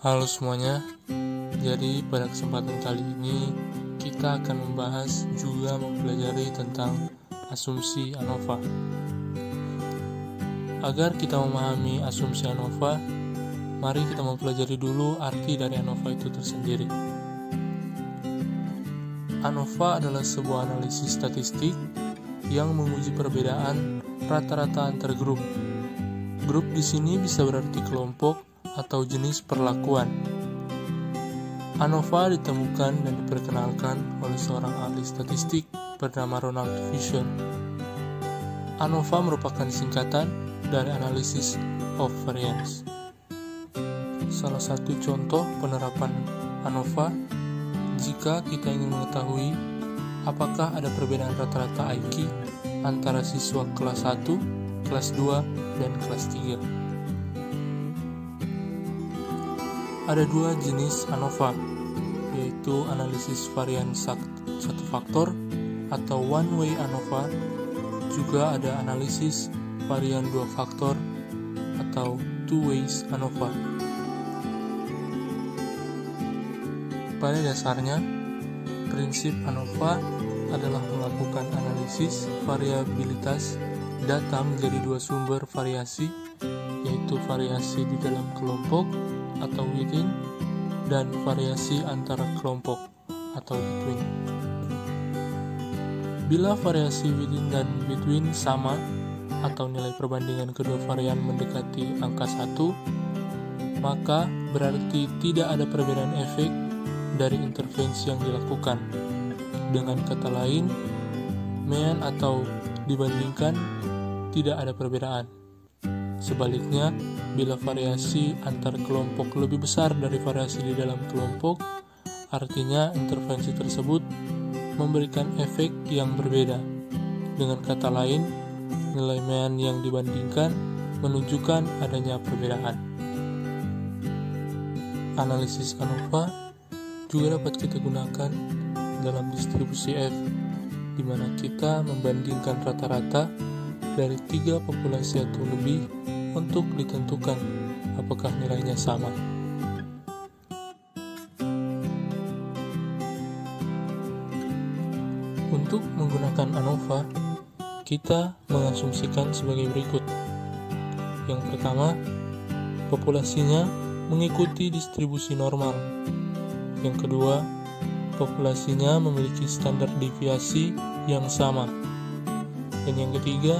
Halo semuanya, jadi pada kesempatan kali ini kita akan membahas juga mempelajari tentang asumsi ANOVA. Agar kita memahami asumsi ANOVA, mari kita mempelajari dulu arti dari ANOVA itu tersendiri. ANOVA adalah sebuah analisis statistik yang menguji perbedaan rata-rata antar grup. Grup di sini bisa berarti kelompok atau jenis perlakuan. ANOVA ditemukan dan diperkenalkan oleh seorang ahli statistik bernama Ronald Fisher. ANOVA merupakan singkatan dari Analysis of Variance. Salah satu contoh penerapan ANOVA jika kita ingin mengetahui apakah ada perbedaan rata-rata IQ antara siswa kelas 1, kelas 2, dan kelas 3. Ada dua jenis ANOVA, yaitu analisis varian satu faktor atau one way ANOVA, juga ada analisis varian dua faktor atau two ways ANOVA. Pada dasarnya, prinsip ANOVA adalah melakukan analisis variabilitas data menjadi dua sumber variasi, yaitu variasi di dalam kelompok atau within, dan variasi antara kelompok atau between. Bila variasi within dan between sama atau nilai perbandingan kedua varian mendekati angka 1, maka berarti tidak ada perbedaan efek dari intervensi yang dilakukan. Dengan kata lain, mean atau dibandingkan tidak ada perbedaan. Sebaliknya, bila variasi antar kelompok lebih besar dari variasi di dalam kelompok, artinya intervensi tersebut memberikan efek yang berbeda. Dengan kata lain, nilai mean yang dibandingkan menunjukkan adanya perbedaan. Analisis ANOVA juga dapat kita gunakan dalam distribusi F, di mana kita membandingkan rata-rata dari 3 populasi atau lebih untuk ditentukan apakah nilainya sama. Untuk menggunakan ANOVA, kita mengasumsikan sebagai berikut. Yang pertama, populasinya mengikuti distribusi normal. Yang kedua, populasinya memiliki standar deviasi yang sama. Dan yang ketiga,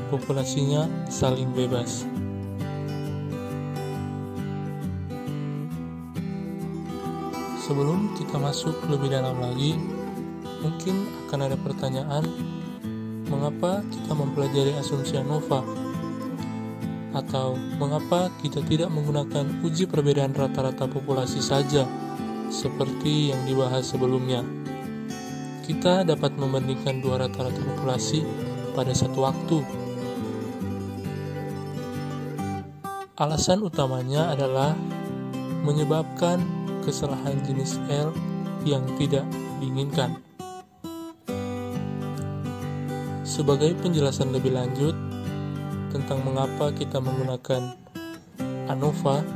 populasinya saling bebas. Sebelum kita masuk lebih dalam lagi, mungkin akan ada pertanyaan, mengapa kita mempelajari asumsi ANOVA? Atau mengapa kita tidak menggunakan uji perbedaan rata-rata populasi saja, seperti yang dibahas sebelumnya? Kita dapat membandingkan dua rata-rata populasi pada satu waktu. Alasan utamanya adalah menyebabkan kesalahan jenis L yang tidak diinginkan. Sebagai penjelasan lebih lanjut tentang mengapa kita menggunakan ANOVA,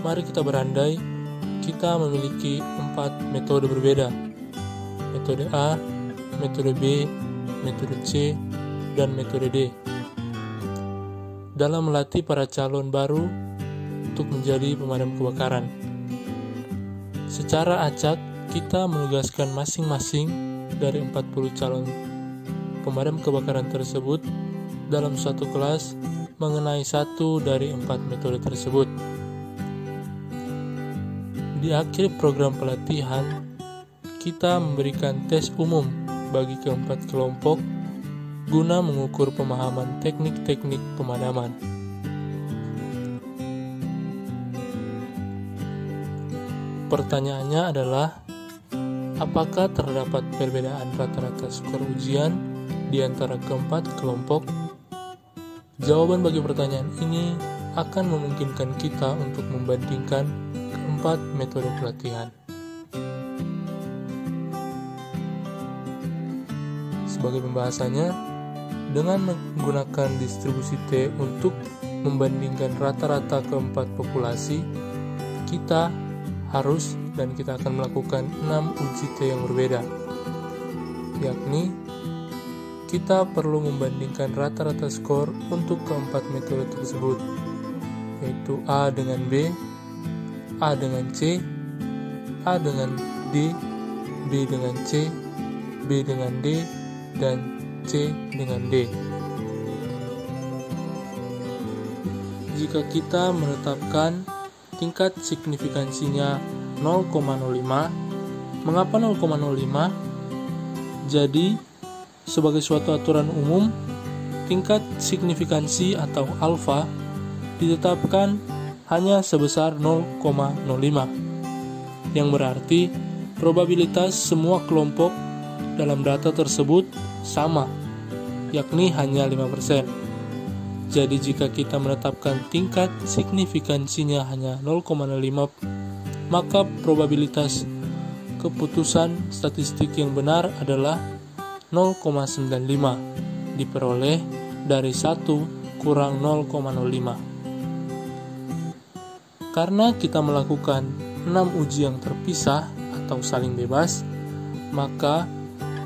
mari kita berandai kita memiliki 4 metode berbeda. Metode A, metode B, metode C, dan metode D. Dalam melatih para calon baru untuk menjadi pemadam kebakaran. Secara acak, kita menugaskan masing-masing dari 40 calon pemadam kebakaran tersebut dalam suatu kelas mengenai satu dari 4 metode tersebut. Di akhir program pelatihan, kita memberikan tes umum bagi keempat kelompok guna mengukur pemahaman teknik-teknik pemadaman. Pertanyaannya adalah, apakah terdapat perbedaan rata-rata skor ujian di antara keempat kelompok? Jawaban bagi pertanyaan ini akan memungkinkan kita untuk membandingkan keempat metode pelatihan. Sebagai pembahasannya, dengan menggunakan distribusi T untuk membandingkan rata-rata keempat populasi, kita harus dan kita akan melakukan 6 uji T yang berbeda, yakni kita perlu membandingkan rata-rata skor untuk keempat metode tersebut, yaitu A dengan B, A dengan C, A dengan D, B dengan C, B dengan D, dan C dengan D. Jika kita menetapkan tingkat signifikansinya 0,05, mengapa 0,05? Jadi, sebagai suatu aturan umum, tingkat signifikansi atau alfa ditetapkan hanya sebesar 0,05, yang berarti probabilitas semua kelompok dalam data tersebut sama, yakni hanya 5%. Jadi jika kita menetapkan tingkat signifikansinya hanya 0,05, maka probabilitas keputusan statistik yang benar adalah 0,95 diperoleh dari 1 kurang 0,05. Karena kita melakukan 6 uji yang terpisah atau saling bebas, maka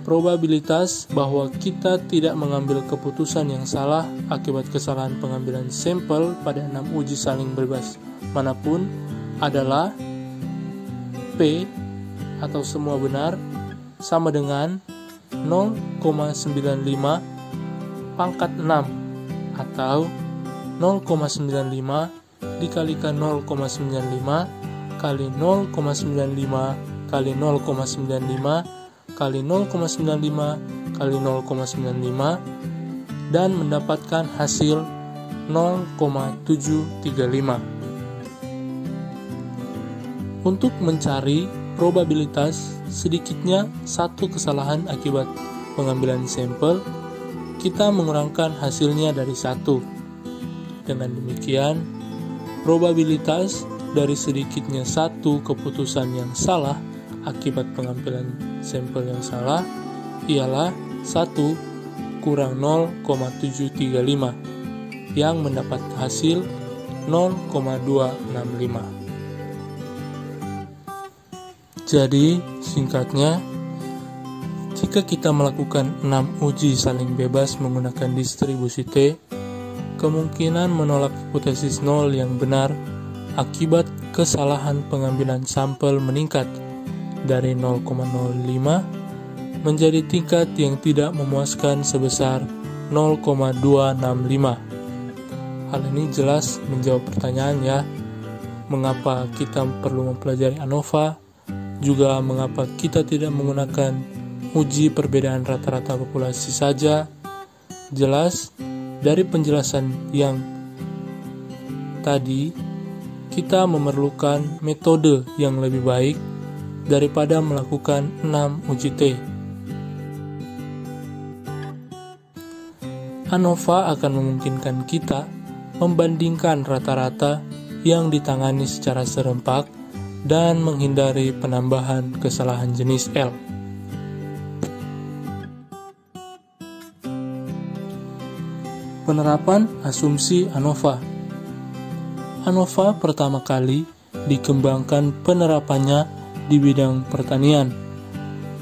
probabilitas bahwa kita tidak mengambil keputusan yang salah akibat kesalahan pengambilan sampel pada 6 uji saling bebas manapun adalah P atau semua benar sama dengan 0,95 pangkat 6 atau 0,95 dikalikan 0,95 kali 0,95 kali 0,95 kali 0,95 kali 0,95 dan mendapatkan hasil 0,735. Untuk mencari probabilitas sedikitnya satu kesalahan akibat pengambilan sampel, kita mengurangkan hasilnya dari 1. Dengan demikian, probabilitas dari sedikitnya satu keputusan yang salah akibat pengambilan sampel yang salah ialah 1 kurang 0,735 yang mendapat hasil 0,265. Jadi, singkatnya, jika kita melakukan 6 uji saling bebas menggunakan distribusi T, kemungkinan menolak hipotesis 0 yang benar akibat kesalahan pengambilan sampel meningkat dari 0,05 menjadi tingkat yang tidak memuaskan sebesar 0,265. Hal ini jelas menjawab pertanyaan ya, mengapa kita perlu mempelajari ANOVA, juga mengapa kita tidak menggunakan uji perbedaan rata-rata populasi saja. Jelas dari penjelasan yang tadi, kita memerlukan metode yang lebih baik daripada melakukan 6 uji T. ANOVA akan memungkinkan kita membandingkan rata-rata yang ditangani secara serempak dan menghindari penambahan kesalahan jenis L. Penerapan asumsi ANOVA. ANOVA pertama kali dikembangkan penerapannya di bidang pertanian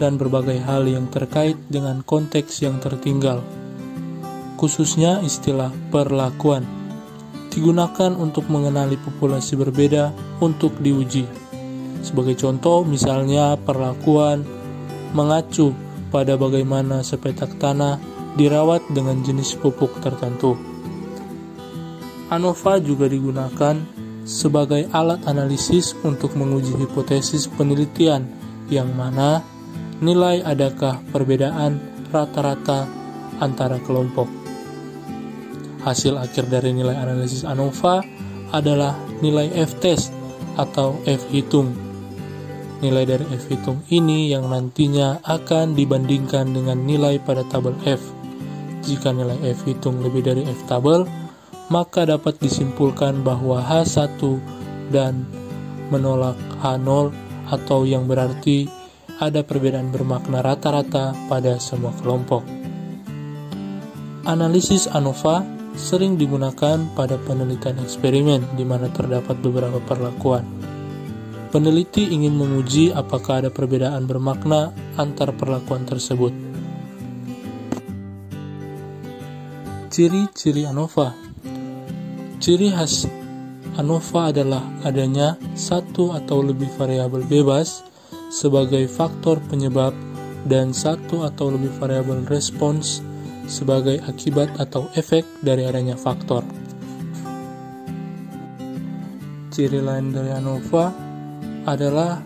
dan berbagai hal yang terkait dengan konteks yang tertinggal, khususnya istilah perlakuan, digunakan untuk mengenali populasi berbeda untuk diuji. Sebagai contoh, misalnya perlakuan mengacu pada bagaimana sepetak tanah dirawat dengan jenis pupuk tertentu. ANOVA juga digunakan sebagai alat analisis untuk menguji hipotesis penelitian yang mana nilai adakah perbedaan rata-rata antara kelompok. Hasil akhir dari nilai analisis ANOVA adalah nilai F-test atau F-hitung. Nilai dari F-hitung ini yang nantinya akan dibandingkan dengan nilai pada tabel F. Jika nilai F-hitung lebih dari F-tabel, maka dapat disimpulkan bahwa H1 dan menolak H0 atau yang berarti ada perbedaan bermakna rata-rata pada semua kelompok. Analisis ANOVA sering digunakan pada penelitian eksperimen di mana terdapat beberapa perlakuan. Peneliti ingin menguji apakah ada perbedaan bermakna antar perlakuan tersebut. Ciri-ciri ANOVA. Ciri khas ANOVA adalah adanya satu atau lebih variabel bebas sebagai faktor penyebab dan satu atau lebih variabel respons sebagai akibat atau efek dari adanya faktor. Ciri lain dari ANOVA adalah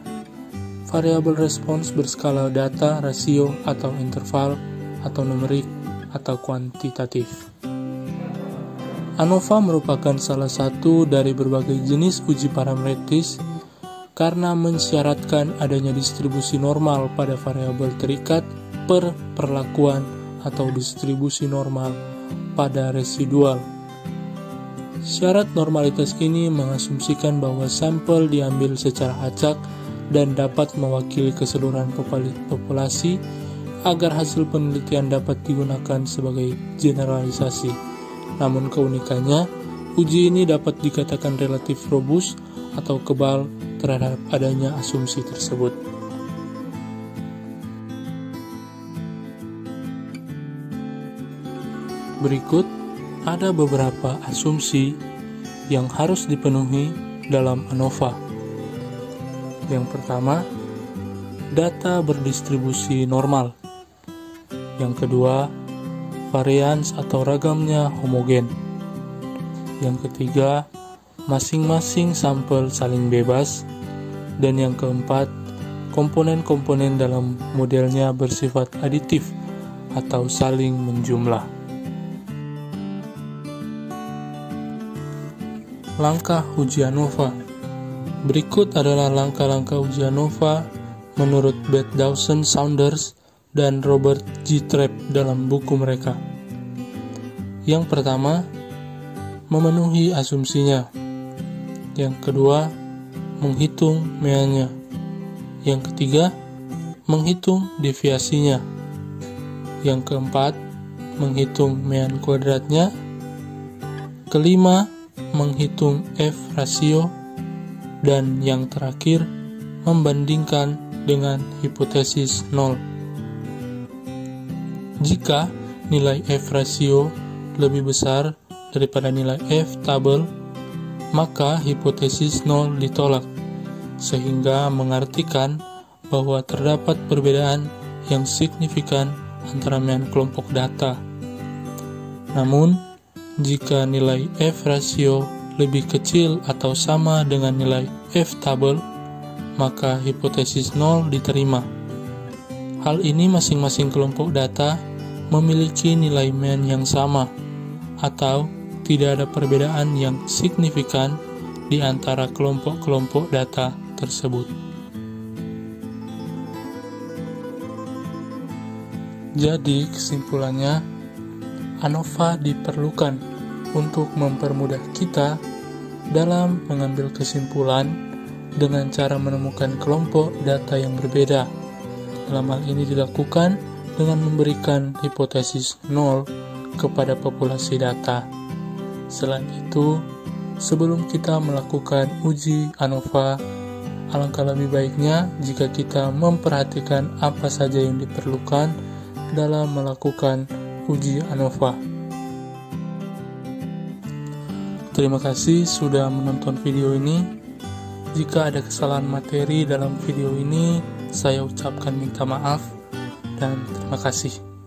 variabel respons berskala data, rasio, atau interval, atau numerik, atau kuantitatif. ANOVA merupakan salah satu dari berbagai jenis uji parametris karena mensyaratkan adanya distribusi normal pada variabel terikat per perlakuan atau distribusi normal pada residual. Syarat normalitas ini mengasumsikan bahwa sampel diambil secara acak dan dapat mewakili keseluruhan populasi agar hasil penelitian dapat digunakan sebagai generalisasi. Namun keunikannya, uji ini dapat dikatakan relatif robust atau kebal terhadap adanya asumsi tersebut. Berikut ada beberapa asumsi yang harus dipenuhi dalam ANOVA. Yang pertama, data berdistribusi normal. Yang kedua, varians atau ragamnya homogen. Yang ketiga, masing-masing sampel saling bebas. Dan yang keempat, komponen-komponen dalam modelnya bersifat aditif atau saling menjumlah. Langkah uji ANOVA. Berikut adalah langkah-langkah uji ANOVA menurut Beth Dawson Saunders dan Robert G. Trapp dalam buku mereka. Yang pertama, memenuhi asumsinya. Yang kedua, menghitung meannya. Yang ketiga, menghitung deviasinya. Yang keempat, menghitung mean kuadratnya. Kelima, menghitung F rasio. Dan yang terakhir, membandingkan dengan hipotesis 0. Jika nilai F rasio lebih besar daripada nilai F tabel, maka hipotesis 0 ditolak, sehingga mengartikan bahwa terdapat perbedaan yang signifikan antara mean kelompok data. Namun, jika nilai F rasio lebih kecil atau sama dengan nilai F tabel, maka hipotesis 0 diterima. Hal ini masing-masing kelompok data memiliki nilai mean yang sama, atau tidak ada perbedaan yang signifikan di antara kelompok-kelompok data tersebut. Jadi, kesimpulannya, ANOVA diperlukan untuk mempermudah kita dalam mengambil kesimpulan dengan cara menemukan kelompok data yang berbeda. Dalam hal ini dilakukan dengan memberikan hipotesis 0 kepada populasi data. Selain itu, sebelum kita melakukan uji ANOVA, alangkah lebih baiknya jika kita memperhatikan apa saja yang diperlukan dalam melakukan uji ANOVA. Terima kasih sudah menonton video ini. Jika ada kesalahan materi dalam video ini, saya ucapkan minta maaf dan terima kasih.